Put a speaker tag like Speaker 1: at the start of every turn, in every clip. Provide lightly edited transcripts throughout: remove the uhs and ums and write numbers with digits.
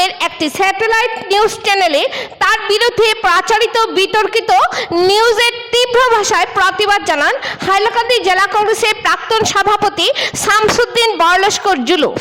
Speaker 1: নামের একটি satellite news চ্যানেলে তার বিরুদ্ধে প্রচারিত বিতর্কিত নিউজের তীব্র ভাষায় প্রতিবাদ জানান হাইলাকান্দি জেলা কংগ্রেসের প্রাক্তন সভাপতি শামসুদ্দিন বরলস্কর জুলুফ।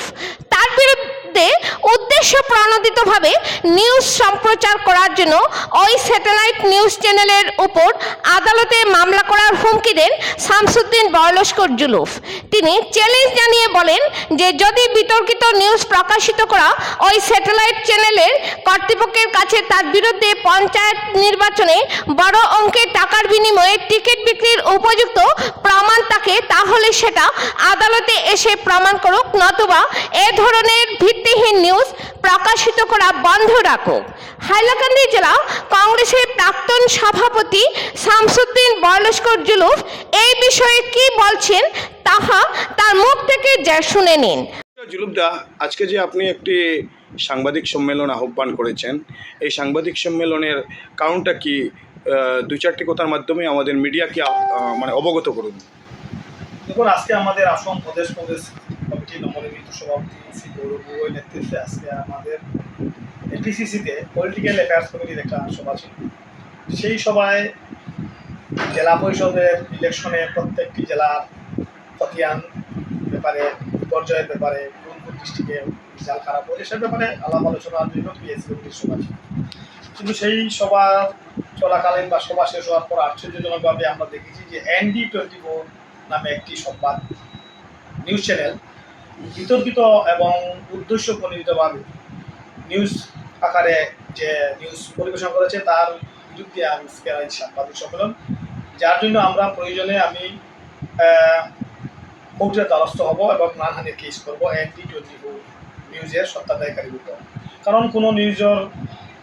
Speaker 1: তার বিরুদ্ধে উদ্দেশ্য প্রণোদিতভাবে নিউজ সম্প্রচার করার জন্য ওই স্যাটেলাইট নিউজ চ্যানেলের উপর আদালতে মামলা করার হুমকি দেন শামসুদ্দিন বরলস্কর জুলুফ। তিনি চ্যালেঞ্জ জানিয়ে বলেন যে যদি বিতর্কিত নিউজ প্রকাশিত করা ওই স্যাটেলাইট চ্যানেলের কর্তৃপক্ষের কাছে তার বিরুদ্ধে পঞ্চায়েত নির্বাচনে বড় অঙ্কের টাকার বিনিময়ে টিকিট বিক্রির উপযুক্ত প্রমাণ থাকে, তাহলে সেটা আদালতে এসে প্রমাণ করুক, নতুবা এ ধরনের ভিত্তিহীন নিউজ প্রকাশিত করা বন্ধ রাখুক। হাইলাকান্দি জেলা কংগ্রেসের প্রাক্তন সভাপতি শামসুদ্দিন বরলস্কর জুলুফ এই বিষয়ে কি বলছেন তাহা তার মুখ থেকে শুনে নিন।
Speaker 2: জুলুফদা, আজকে যে আপনি একটি সাংবাদিক সম্মেলন আহ্বান করেছেন, এই সাংবাদিক সম্মেলনের কারণটা কি? দুই চারটি কথার মাধ্যমে আমাদের মিডিয়াকে মানে অবগত করুন।
Speaker 3: দেখুন, আজকে আমাদের আসাম প্রদেশ কংগ্রেস কমিটি নবনির্বাচিত সভাপতি শ্রী গৌরব গগৈর নেতৃত্বে আজকে আমাদের এপিসিসিতে পলিটিক্যাল অ্যাফেয়ার্স কমিটির একটা সভা ছিল। সেই সভায় জেলা পরিষদের ইলেকশনে প্রত্যেকটি জেলার খতিয়ান ব্যাপারে, বিপর্যয়ের ব্যাপারে, কোন কোন ডিস্ট্রিক্টে রেজাল্ট খারাপ হয়েছে সে ব্যাপারে আলাপ আলোচনার জন্য পিএসসি কমিটির সভা ছিল। কিন্তু সেই সভা চলাকালীন বা সভা শেষ হওয়ার পর আশ্চর্যজনকভাবে আমরা দেখেছি যে ND24 নামে একটি সংবাদ নিউজ চ্যানেল বিতর্কিত এবং উদ্দেশ্য প্রণোদিতভাবে নিউজ আকারে যে নিউজ পরিবেশন করেছে তার বিরুদ্ধে আজকে সাংবাদিক সম্মেলন, যার জন্য আমরা প্রয়োজনে আমি কোর্টের দ্বারস্থ হব এবং মানহানির কেস করবো ND24 নিউজের সত্তাধারীকারী বিরুদ্ধে। কারণ কোনো নিউজের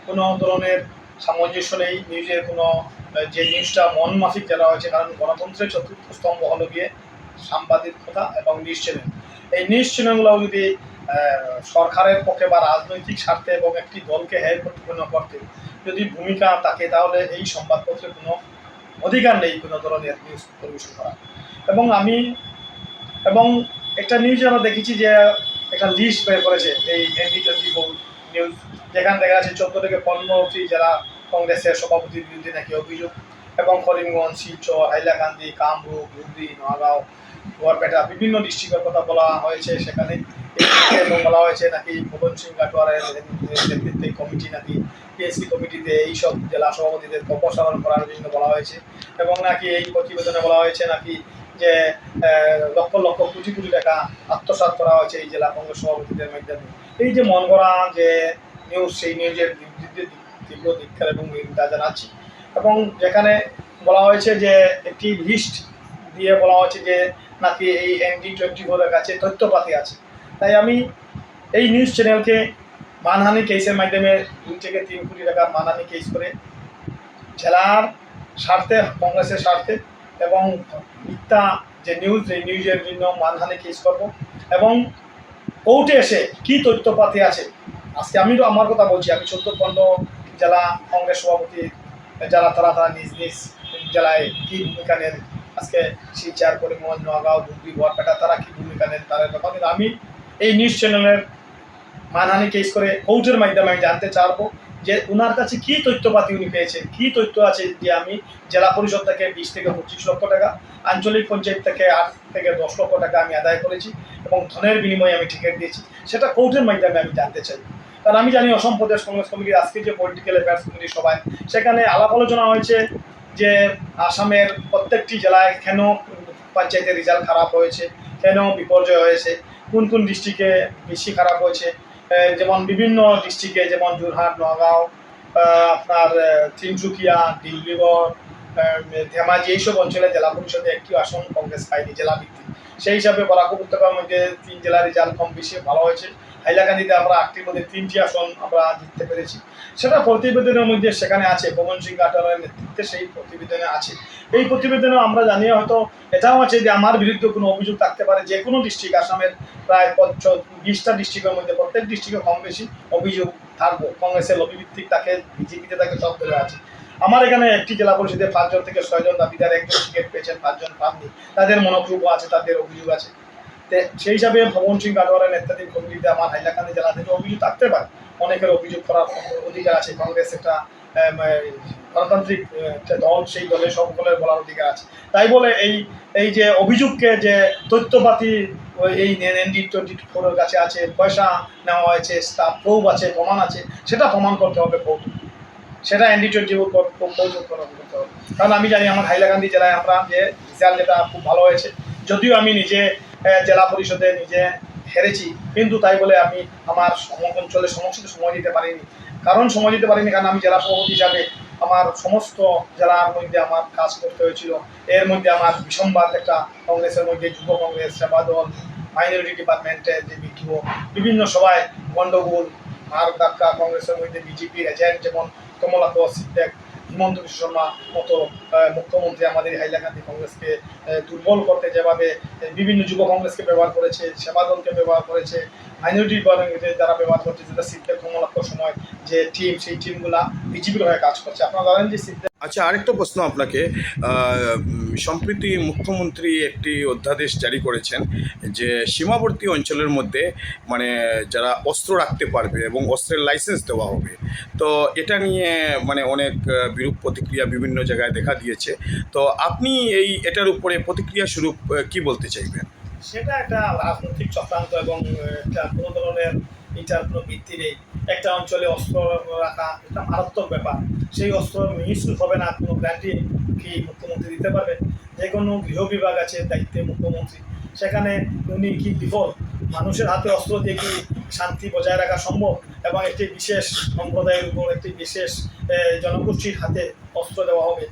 Speaker 3: কোনো ধরনের সামঞ্জস্য নেই, নিউজের কোনো যে নিউজটা মন মাফিক যারা হয়েছে, কারণ গণতন্ত্রের চতুর্থ স্তম্ভ হলো গিয়ে সাংবাদিকতা এবং নিউজ চ্যানেল। এই নিউজ চ্যানেলগুলো যদি সরকারের পক্ষে বা রাজনৈতিক স্বার্থে এবং একটি দলকে হেয় প্রতিপন্ন করতে যদি ভূমিকা থাকে, তাহলে এই সংবাদপত্রের কোনো অধিকার নেই কোনো ধরনের নিউজ পরিবেশন করা। এবং একটা নিউজ আমরা দেখেছি যে একটা লিস্ট বের করেছে এই ND24 নিউজ, যেখানে দেখা যাচ্ছে 14 থেকে 15টি জেলা কংগ্রেসের সভাপতির বিরুদ্ধে নাকি অভিযোগ, এবং করিমগঞ্জ, শিলচর, হাইলাকান্দি, কামরূপ, ধুবড়ী, নোয়াগাঁও, বরপেটা বিভিন্ন ডিস্ট্রিক্টের কথা বলা হয়েছে। সেখানে এবং বলা হয়েছে নাকি ভবন সিং গাটোয়ারের নেতৃত্বে কমিটি নাকি পিএসসি কমিটিতে এইসব জেলা সভাপতিদের অপসারণ করার জন্য বলা হয়েছে, এবং নাকি এই প্রতিবেদনে বলা হয়েছে নাকি যে লক্ষ লক্ষ কোটি কোটি টাকা আত্মসাৎ করা হয়েছে এই জেলা কংগ্রেস সভাপতিদের মাধ্যমে। এই যে মন গড়া যে নিউজ, সেই নিউজের বিরুদ্ধে তীব্র ধিক্কার এবং নিন্দা জানাচ্ছি। এবং যেখানে বলা হয়েছে যে একটি লিস্ট দিয়ে বলা হয়েছে যে নাকি এই ND24 কাছে তথ্যপাতি আছে, তাই আমি এই নিউজ চ্যানেলকে মানহানি কেসের মাধ্যমে 2 থেকে 3 কোটি টাকা মানহানি কেস করে জেলার স্বার্থে, কংগ্রেসের স্বার্থে এবং মিথ্যা যে নিউজ, এই নিউজের জন্য মানহানি কেস করব। এবং কোর্টে এসে কী তথ্যপাতি আছে, আজকে আমি তো আমার কথা বলছি, আমি 14-15 জেলা কংগ্রেস সভাপতি যারা তারা নিজ নিজ জেলায় কী ভূমিকা নেন, আজকে শিলচর, করিমগঞ্জ, নোয়াগাঁও, ধুবড়ী, বরপেটা তারা কী ভূমিকা নেন তাদের ব্যাপার। কিন্তু আমি এই নিউজ চ্যানেলের মানহানি কেস করে কোর্টের মাধ্যমে আমি জানতে চাইবো যে ওনার কাছে কী তথ্যপাতি উনি পেয়েছেন, কী তথ্য আছে যে আমি জেলা পরিষদ থেকে 20 থেকে 25 লক্ষ টাকা, আঞ্চলিক পঞ্চায়েত থেকে 8 থেকে 10 লক্ষ টাকা আমি আদায় করেছি এবং ধনের বিনিময়ে আমি টিকিট দিয়েছি, সেটা কোর্টের মাধ্যমে আমি জানতে চাই। কারণ আমি জানি অসম প্রদেশ কংগ্রেস কমিটির আজকে যে পলিটিক্যাল অ্যাফেয়ার্স কমিটির সভায় সেখানে আলাপ আলোচনা হয়েছে যে আসামের প্রত্যেকটি জেলায় কেন পঞ্চায়েতের রেজাল্ট খারাপ হয়েছে, কেন বিপর্যয় হয়েছে, কোন কোন ডিস্ট্রিক্টে বেশি খারাপ হয়েছে, যেমন বিভিন্ন ডিস্ট্রিক্টে যেমন যোরহাট, নোয়াগাঁও, আপনার তিনসুকিয়া, ডিব্রুগড়, ধেমাজি এইসব অঞ্চলে জেলা পরিষদে একটি আসন কংগ্রেস পায়নি জেলা ভিত্তিক। সেই হিসাবে বরাক উপত্যকার মধ্যে 3 জেলার রেজাল্ট কম বেশি ভালো হয়েছে। হাইলাকান্দিতে আমরা 8টির মধ্যে 3টি আসন আমরা জিততে পেরেছি। সেটা প্রতিবেদনের মধ্যে সেখানে আছে, ভবন সিং গাটোয়ারের নেতৃত্বে সেই প্রতিবেদনে আছে। এই প্রতিবেদনে আমরা জানি হয়তো এটাও আছে যে আমার বিরুদ্ধে কোনো অভিযোগ থাকতে পারে। যে কোনো ডিস্ট্রিক্ট, আসামের প্রায় 20টা ডিস্ট্রিক্টের মধ্যে প্রত্যেক ডিস্ট্রিক্টে কম বেশি অভিযোগ থাকবো, কংগ্রেসের লবিভিত্তিক থাকে, বিজেপিতে থাকে, সব দলে আছে। আমার এখানে একটি জেলা পরিষদে 5 জন থেকে 6 জন দাবিদার, 1 জন টিকিট পেয়েছেন, 5 জন পাননি, তাদের মনোক্ষোভও আছে, তাদের অভিযোগ আছে। সেই হিসাবে ভবন সিং গাটোয়ারের নেতৃত্বাধীন কমিটিতে আমার হাইলাকান্দি জেলা থেকে অভিযোগ থাকতে পারে। অনেকের অভিযোগ করার অধিকার আছে। কংগ্রেস একটা গণতান্ত্রিক একটা দল, সেই দলে সকলের বলার অধিকার আছে। তাই বলে এই যে অভিযোগকে যে তথ্যপাতি এই ND-24 এর কাছে আছে, পয়সা নেওয়া হয়েছে, তার প্রুফ আছে, প্রমাণ আছে, সেটা প্রমাণ করতে হবে কোর্টে, সেটা ND-24 করতে হবে। কারণ আমি জানি আমার হাইলাকান্দি জেলায় আমরা যে রেজাল্ট যেটা খুব ভালো হয়েছে, যদিও আমি নিজে জেলা পরিষদে নিজে হেরেছি, কিন্তু তাই বলে আমি আমার অঞ্চলে সমস্যাতে সময় দিতে পারিনি। কারণ আমি জেলা সভাপতি হিসাবে আমার সমস্ত জেলার মধ্যে আমার কাজ করতে হয়েছিল। এর মধ্যে আমার বিসম্বাদ একটা কংগ্রেসের মধ্যে, যুব কংগ্রেস, সেবা দল, মাইনরিটি ডিপার্টমেন্টের যে বিক্ষোভ, বিভিন্ন সভায় গণ্ডগোল, মারক ধাক্কা, কংগ্রেসের মধ্যে বিজেপির এজেন্ট যেমন কমলাক্ষ সিদ্দেক, হিমন্ত বিশ্ব শর্মা মতো মুখ্যমন্ত্রী আমাদের হাইলাকান্দি কংগ্রেসকে দুর্বল করতে যেভাবে বিভিন্ন যুব কংগ্রেসকে ব্যবহার করেছে, সেবা দলকে ব্যবহার করেছে, মাইনরিটি ডিপার্টমেন্টে যারা ব্যবহার করছে, যেটা সিদ্দেক কমলাক্ষ সময় যে টিম, সেই টিমগুলা বিজেপির হয়ে কাজ করছে। আপনারা জানেন যে সিদ্দেক।
Speaker 2: আচ্ছা, আরেকটা প্রশ্ন আপনাকে। সম্প্রতি মুখ্যমন্ত্রী একটি অধ্যাদেশ জারি করেছেন যে সীমাবর্তী অঞ্চলের মধ্যে মানে যারা অস্ত্র রাখতে পারবে এবং অস্ত্রের লাইসেন্স দেওয়া হবে। তো এটা নিয়ে মানে অনেক বিরূপ প্রতিক্রিয়া বিভিন্ন জায়গায় দেখা দিয়েছে। তো আপনি এটার উপরে প্রতিক্রিয়া স্বরূপ কি বলতে চাইবেন?
Speaker 3: সেটা একটা রাজনৈতিক চক্রান্ত এবং একটা কোনো ধরনের এটার কোনো ভিত্তি নেই। একটা অঞ্চলে অস্ত্র রাখা একটা মারাত্মক ব্যাপার। সেই অস্ত্র মিসইউজ হবে না, কোনো গ্যারান্টি কি মুখ্যমন্ত্রী দিতে পারবেন? যে কোনো গৃহ বিভাগ আছে দায়িত্বে মুখ্যমন্ত্রী, সেখানে উনি কি বিফল? মানুষের হাতে অস্ত্র দিয়ে কি শান্তি বজায় রাখা সম্ভব? এবং একটি বিশেষ সম্প্রদায়ের উপর, একটি বিশেষ জনগোষ্ঠীর হাতে অস্ত্র দেওয়া হবে,